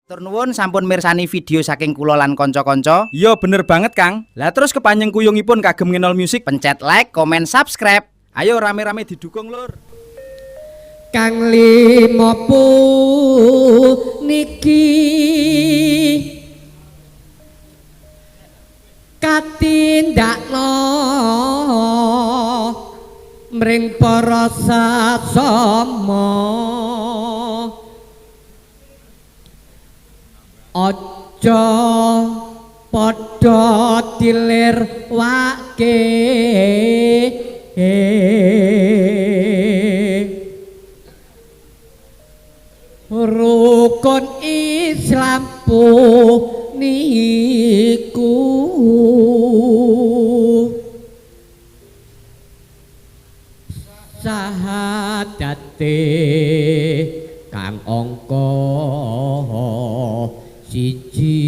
Matur nuwun sampun mirsani video saking kula lan kanca-kanca. Iya bener banget Kang. Lah terus kepanjang kuyungipun kagem Ngenol Music, pencet like, komen, subscribe. Ayo rame-rame didukung lur. Kang limopu niki katindakno mring para sasama aja padha dilirwake rukun Islam niku sahadate kang angka siji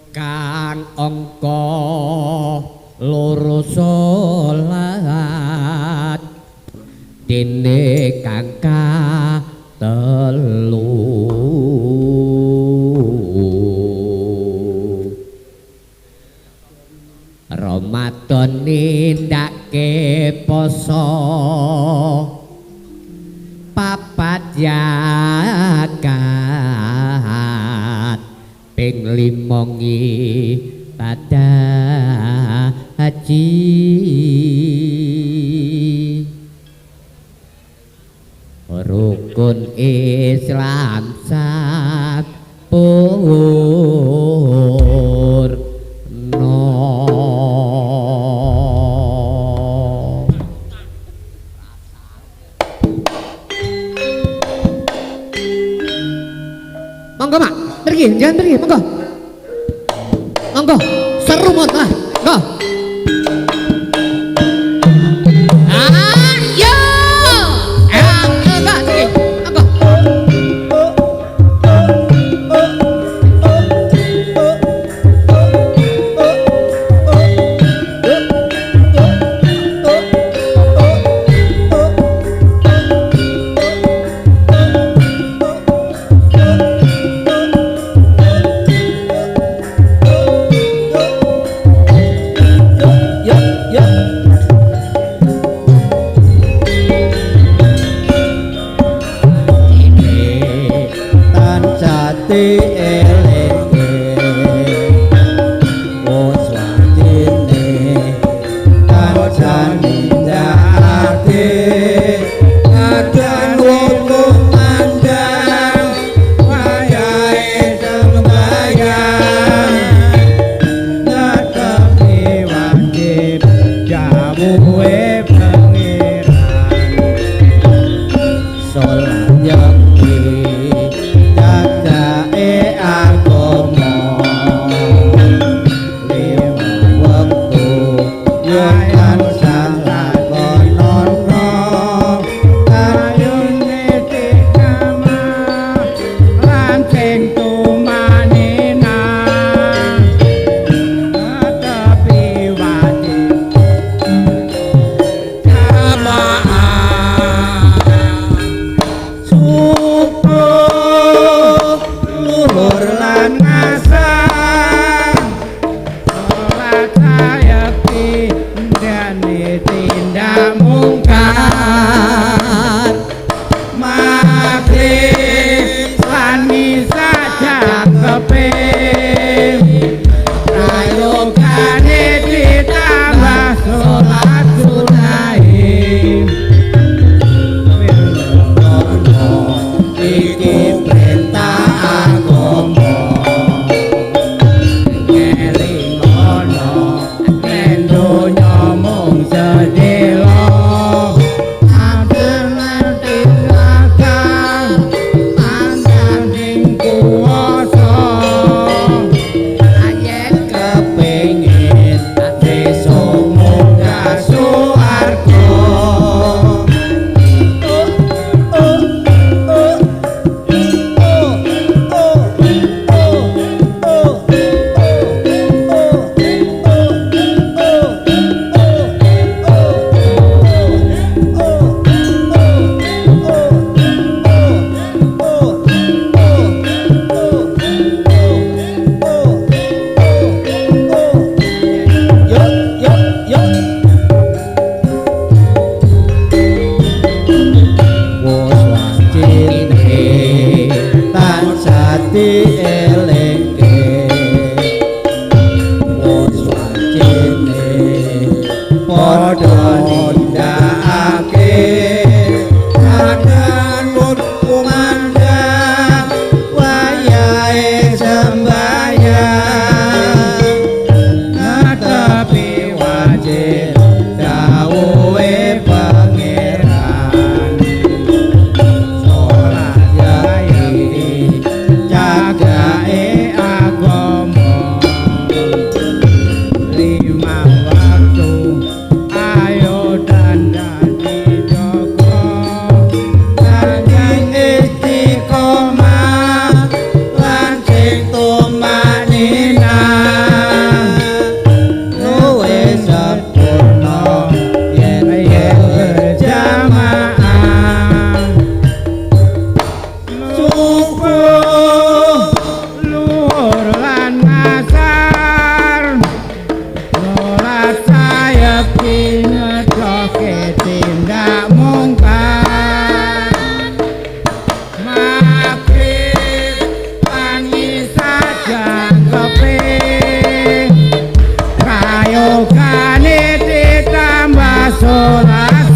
kang angka loro salat dene kang telu Ramadan nindake poso papat zakat ping 5 pada haji rukun Islam monggo mak pergi jangan pergi monggo seru mot lah monggo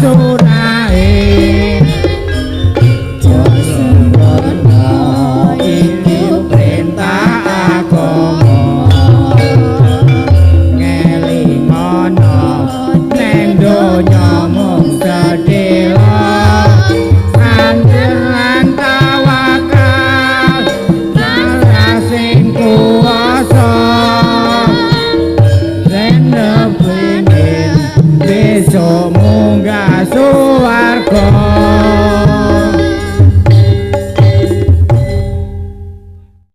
surae